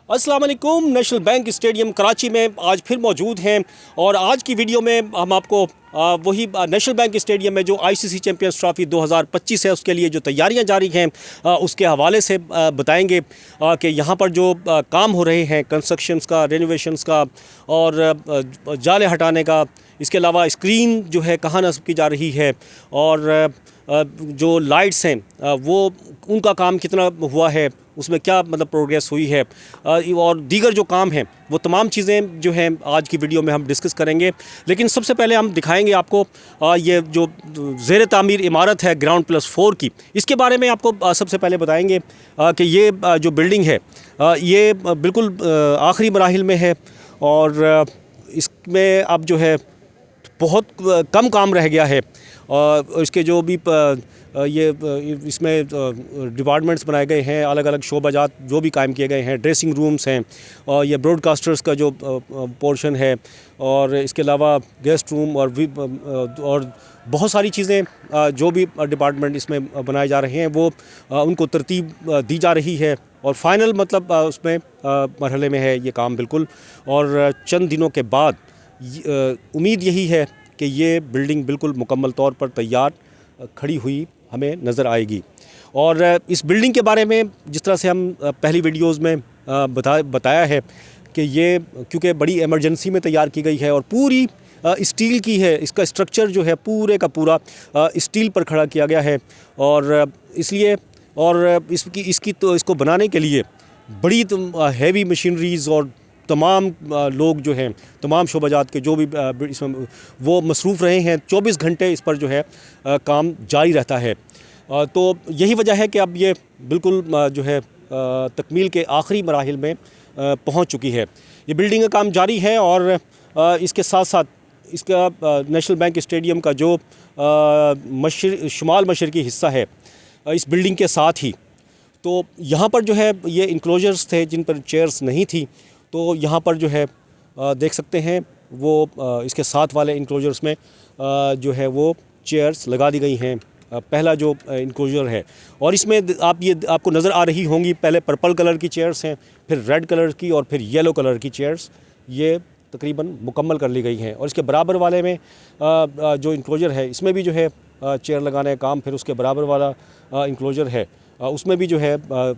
अस्सलाम वालेकुम। National bank stadium Karachi में आज फिर मौजूद हैं और आज की वीडियो में हम आपको वही नेशनल बैंक स्टेडियम में जो आईसीसी चैंपियंस ट्रॉफी 2025 है उसके लिए जो तैयारियां जारी हैं उसके हवाले से बताएंगे कि यहाँ पर जो काम हो रहे हैं कंस्ट्रक्शंस का, रेनोवेशंस का और जाले हटाने का, इसके अलावा स्क्रीन जो है कहाँ नस्ब की जा रही है और जो लाइट्स हैं वो उनका काम कितना हुआ है, उसमें क्या मतलब प्रोग्रेस हुई है और दीगर जो काम हैं वो तमाम चीज़ें जो हैं आज की वीडियो में हम डिस्कस करेंगे। लेकिन सबसे पहले हम दिखाएंगे आपको ये जो ज़ेर तामीर इमारत है ग्राउंड +4 की, इसके बारे में आपको सबसे पहले बताएंगे कि ये जो बिल्डिंग है ये बिल्कुल आखिरी मराहिल में है और इसमें अब जो है बहुत कम काम रह गया है और इसके जो भी ये इसमें डिपार्टमेंट्स बनाए गए हैं, अलग अलग शोबाजात जो भी कायम किए गए हैं, ड्रेसिंग रूम्स हैं और ये ब्रॉडकास्टर्स का जो पोर्शन है और इसके अलावा गेस्ट रूम और बहुत सारी चीज़ें जो भी डिपार्टमेंट इसमें बनाए जा रहे हैं वो उनको तरतीब दी जा रही है और फाइनल मतलब उसमें मरहले में है ये काम बिल्कुल। और चंद दिनों के बाद उम्मीद यही है कि ये बिल्डिंग बिल्कुल मुकम्मल तौर पर तैयार खड़ी हुई हमें नज़र आएगी। और इस बिल्डिंग के बारे में जिस तरह से हम पहली वीडियोज़ में बताया है कि ये क्योंकि बड़ी इमरजेंसी में तैयार की गई है और पूरी स्टील की है, इसका स्ट्रक्चर जो है पूरे का पूरा स्टील पर खड़ा किया गया है और इसलिए और इसकी तो इसको बनाने के लिए बड़ी हैवी मशीनरीज़ और तमाम लोग जो हैं, तमाम शोबाजात के जो भी इसमें वो मसरूफ़ रहे हैं, 24 घंटे इस पर जो है काम जारी रहता है। तो यही वजह है कि अब ये बिल्कुल जो है तकमील के आखिरी मराहिल में पहुंच चुकी है। ये बिल्डिंग का काम जारी है और इसके साथ साथ इसका नेशनल बैंक स्टेडियम का जो शुमाल मशरक़ी हिस्सा है इस बिल्डिंग के साथ ही, तो यहाँ पर जो है ये इंक्लोजर्स थे जिन पर चेयर्स नहीं थी, तो यहाँ पर जो है देख सकते हैं वो इसके साथ वाले इंक्लोजर्स में जो है वो चेयर्स लगा दी गई हैं। पहला जो इंक्लोजर है और इसमें आपको नज़र आ रही होंगी, पहले पर्पल कलर की चेयर्स हैं, फिर रेड कलर की और फिर येलो कलर की चेयर्स, ये तकरीबन मुकम्मल कर ली गई हैं। और इसके बराबर वाले में जो इंक्लोजर है इसमें भी जो है चेयर लगाने का काम, फिर उसके बराबर वाला इंक्लोजर है उसमें भी जो है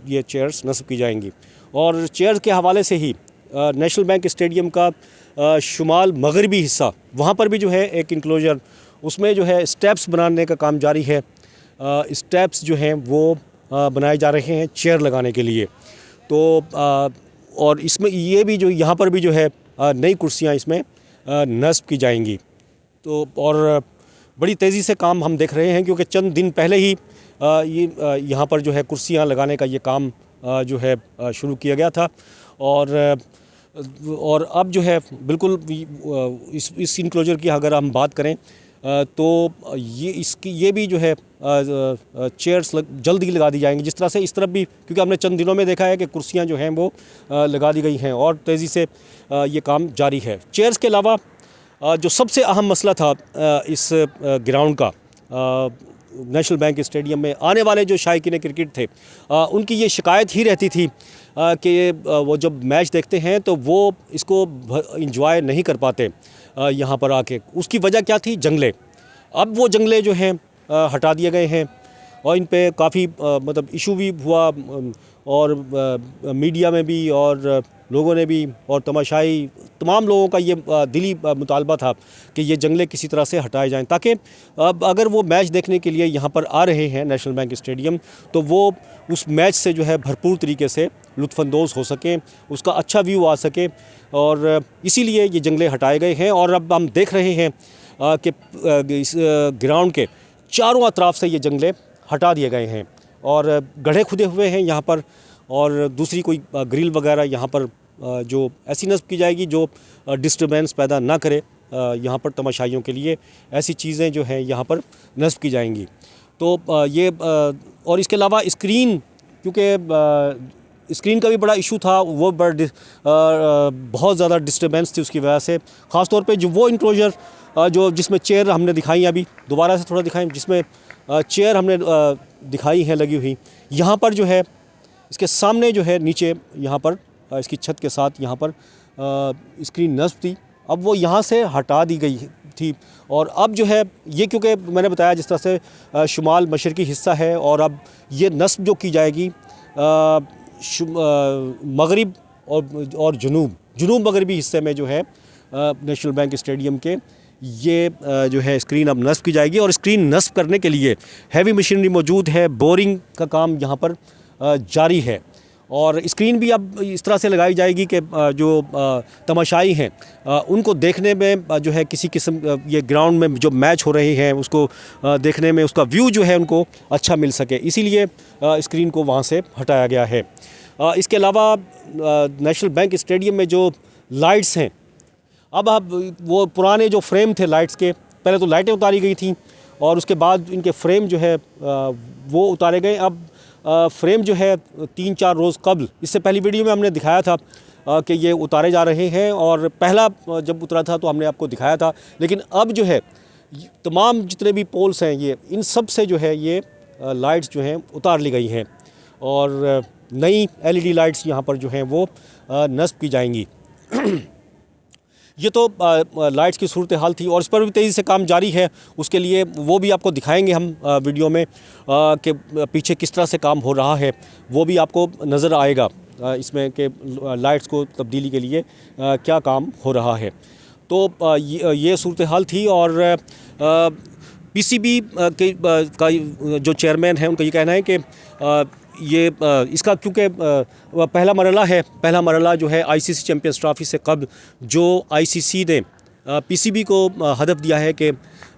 ये चेयर्स नस्ब की जाएंगी। और चेयर्स के हवाले से ही नेशनल बैंक स्टेडियम का शुमाल मगरबी हिस्सा, वहाँ पर भी जो है एक इंक्लोजर, उसमें जो है स्टेप्स बनाने का काम जारी है। स्टेप्स जो हैं वो बनाए जा रहे हैं चेयर लगाने के लिए। तो और इसमें ये भी जो यहाँ पर भी जो है नई कुर्सियाँ इसमें नस्ब की जाएंगी। तो और बड़ी तेज़ी से काम हम देख रहे हैं क्योंकि चंद दिन पहले ही ये यहाँ पर जो है कुर्सियाँ लगाने का ये काम जो है शुरू किया गया था और अब जो है बिल्कुल इस इंक्लोजर की अगर हम बात करें तो ये भी जो है चेयर्स जल्द ही लगा दी जाएंगी। जिस तरह से इस तरफ भी, क्योंकि हमने चंद दिनों में देखा है कि कुर्सियां जो हैं वो लगा दी गई हैं और तेज़ी से ये काम जारी है। चेयर्स के अलावा जो सबसे अहम मसला था इस ग्राउंड का, नेशनल बैंक स्टेडियम में आने वाले जो शायकीन क्रिकेट थे उनकी ये शिकायत ही रहती थी कि वो जब मैच देखते हैं तो वो इसको इंजॉय नहीं कर पाते यहाँ पर आके। उसकी वजह क्या थी? जंगले। अब वो जंगले जो हैं हटा दिए गए हैं और इन पे काफ़ी मतलब इशू भी हुआ और मीडिया में भी और लोगों ने भी और तमाशाई तमाम लोगों का ये दिली मुतालबा था कि ये जंगले किसी तरह से हटाए जाएं ताकि अगर वो मैच देखने के लिए यहाँ पर आ रहे हैं नेशनल बैंक स्टेडियम तो वो उस मैच से जो है भरपूर तरीके से लुत्फ़अंदोज़ हो सकें, उसका अच्छा व्यू आ सके और इसीलिए ये जंगले हटाए गए हैं। और अब हम देख रहे हैं कि इस ग्राउंड के चारों अतराफ से ये जंगले हटा दिए गए हैं और गड्ढे खुदे हुए हैं यहाँ पर और दूसरी कोई ग्रिल वगैरह यहाँ पर जो ऐसी नस्ब की जाएगी जो डिस्टर्बेंस पैदा ना करे यहाँ पर तमाशाइयों के लिए, ऐसी चीज़ें जो हैं यहाँ पर नस्ब की जाएंगी। तो ये और इसके अलावा स्क्रीन, क्योंकि स्क्रीन का भी बड़ा इशू था, वो बहुत ज़्यादा डिस्टर्बेंस थी उसकी वजह से, ख़ास तौर पे जो वो इंक्लोजर जो जिसमें चेयर हमने दिखाई, अभी दोबारा से थोड़ा दिखाएं, जिसमें चेयर हमने दिखाई हैं लगी हुई, यहाँ पर जो है इसके सामने जो है नीचे यहाँ पर इसकी छत के साथ यहाँ पर स्क्रीन नस्ब थी, अब वो यहाँ से हटा दी गई थी। और अब जो है ये, क्योंकि मैंने बताया जिस तरह से शुमाल मशरकी हिस्सा है, और अब ये नस्ब जो की जाएगी मगरिब और जुनूब मगरबी हिस्से में जो है नेशनल बैंक स्टेडियम के ये जो है स्क्रीन अब नस्ब की जाएगी। और स्क्रीन नस्ब करने के लिए हैवी मशीनरी मौजूद है, बोरिंग का काम यहाँ पर जारी है। और स्क्रीन भी अब इस तरह से लगाई जाएगी कि जो तमाशाई हैं उनको देखने में जो है किसी किस्म ये ग्राउंड में जो मैच हो रहे हैं उसको देखने में उसका व्यू जो है उनको अच्छा मिल सके, इसीलिए स्क्रीन को वहाँ से हटाया गया है। इसके अलावा नेशनल बैंक स्टेडियम में जो लाइट्स हैं, अब वो पुराने जो फ्रेम थे लाइट्स के, पहले तो लाइटें उतारी गई थी और उसके बाद इनके फ्रेम जो है वो उतारे गए। अब फ्रेम जो है 3-4 रोज़ कबल, इससे पहली वीडियो में हमने दिखाया था कि ये उतारे जा रहे हैं, और पहला जब उतरा था तो हमने आपको दिखाया था। लेकिन अब जो है तमाम जितने भी पोल्स हैं ये, इन सब से जो है ये लाइट्स जो हैं उतार ली गई हैं, और नई LED लाइट्स यहाँ पर जो हैं वो नस्ब की जाएंगी। ये तो लाइट्स की सूरत हाल थी, और इस पर भी तेज़ी से काम जारी है। उसके लिए वो भी आपको दिखाएंगे हम वीडियो में कि पीछे किस तरह से काम हो रहा है, वो भी आपको नज़र आएगा इसमें कि लाइट्स को तब्दीली के लिए क्या काम हो रहा है। तो ये सूरत हाल थी। और PCB का जो चेयरमैन है उनका ये कहना है कि ये इसका क्योंकि पहला मरला जो है ICC चैम्पियंस ट्रॉफी से कबल जो ICC ने PCB को हदफ दिया है कि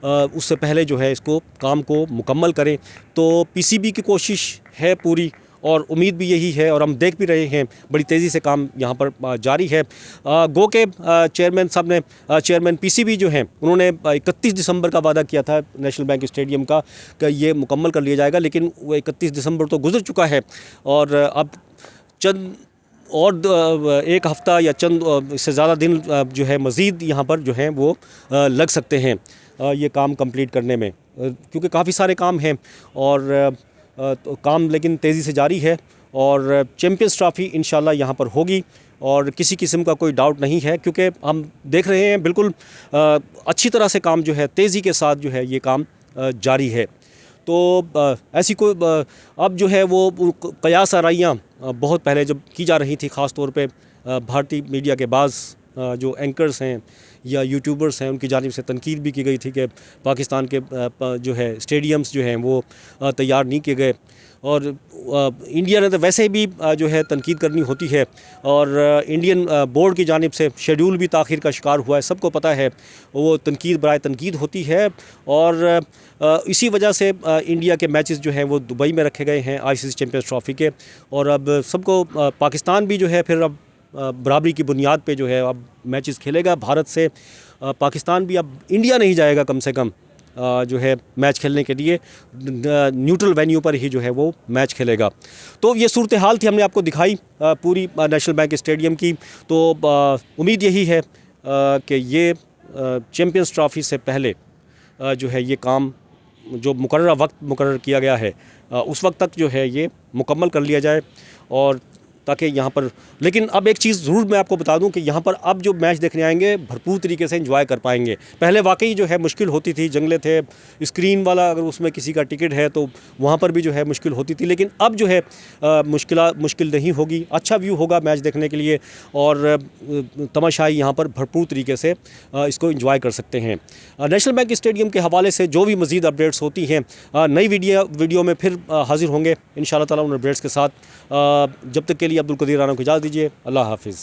उससे पहले जो है इसको काम को मुकम्मल करें, तो PCB की कोशिश है पूरी, और उम्मीद भी यही है, और हम देख भी रहे हैं बड़ी तेज़ी से काम यहाँ पर जारी है। गो के चेयरमैन साहब ने, चेयरमैन PCB जो हैं, उन्होंने 31 दिसंबर का वादा किया था नेशनल बैंक स्टेडियम का कि ये मुकम्मल कर लिया जाएगा, लेकिन वो 31 दिसंबर तो गुजर चुका है, और अब चंद और एक हफ़्ता या चंद इससे ज़्यादा दिन जो है मज़ीद यहाँ पर जो हैं वो लग सकते हैं ये काम कंप्लीट करने में, क्योंकि काफ़ी सारे काम हैं, और तो काम लेकिन तेज़ी से जारी है। और चैम्पियंस ट्रॉफ़ी इंशाल्लाह यहाँ पर होगी, और किसी किस्म का कोई डाउट नहीं है, क्योंकि हम देख रहे हैं बिल्कुल अच्छी तरह से काम जो है तेज़ी के साथ जो है ये काम जारी है। तो ऐसी कोई अब जो है वो कयास आराइयाँ बहुत पहले जब की जा रही थी, ख़ास तौर पे भारतीय मीडिया के बाज़ जो एंकर्स हैं या यूट्यूबर्स हैं उनकी जानिब से तनकीद भी की गई थी कि पाकिस्तान के जो है स्टेडियम्स जो हैं वो तैयार नहीं किए गए, और इंडिया ने तो वैसे भी जो है तनकीद करनी होती है, और इंडियन बोर्ड की जानिब से शेड्यूल भी ताख़ीर का शिकार हुआ है, सबको पता है, वो तनकीद बराए तनकीद होती है। और इसी वजह से इंडिया के मैचेस जो हैं वो दुबई में रखे गए हैं ICC चैम्पियंस ट्रॉफ़ी के, और अब सबको पाकिस्तान भी जो है फिर अब बराबरी की बुनियाद पे जो है अब मैचेस खेलेगा भारत से। पाकिस्तान भी अब इंडिया नहीं जाएगा कम से कम जो है मैच खेलने के लिए, न्यूट्रल वेन्यू पर ही जो है वो मैच खेलेगा। तो ये सूरत हाल थी, हमने आपको दिखाई पूरी नेशनल बैंक स्टेडियम की। तो उम्मीद यही है कि ये चैम्पियंस ट्रॉफ़ी से पहले जो है ये काम जो मुकर्रर वक्त मुकर्रर किया गया है उस वक्त तक जो है ये मुकम्मल कर लिया जाए, और ताकि यहाँ पर, लेकिन अब एक चीज़ ज़रूर मैं आपको बता दूं कि यहाँ पर अब जो मैच देखने आएंगे भरपूर तरीके से एंजॉय कर पाएंगे। पहले वाकई जो है मुश्किल होती थी, जंगले थे, स्क्रीन वाला अगर उसमें किसी का टिकट है तो वहाँ पर भी जो है मुश्किल होती थी, लेकिन अब जो है मुश्किल नहीं होगी, अच्छा व्यू होगा मैच देखने के लिए, और तमाशाई यहाँ पर भरपूर तरीके से इसको एंजॉय कर सकते हैं। नेशनल बैंक स्टेडियम के हवाले से जो भी मज़ीद अपडेट्स होती हैं नई वीडियो में फिर हाजिर होंगे इंशाअल्लाह ताला उन अपडेट्स के साथ। जब तक के लिए अब्दुल कदीर राना को इजाज़त दीजिए। अल्लाह हाफिज़।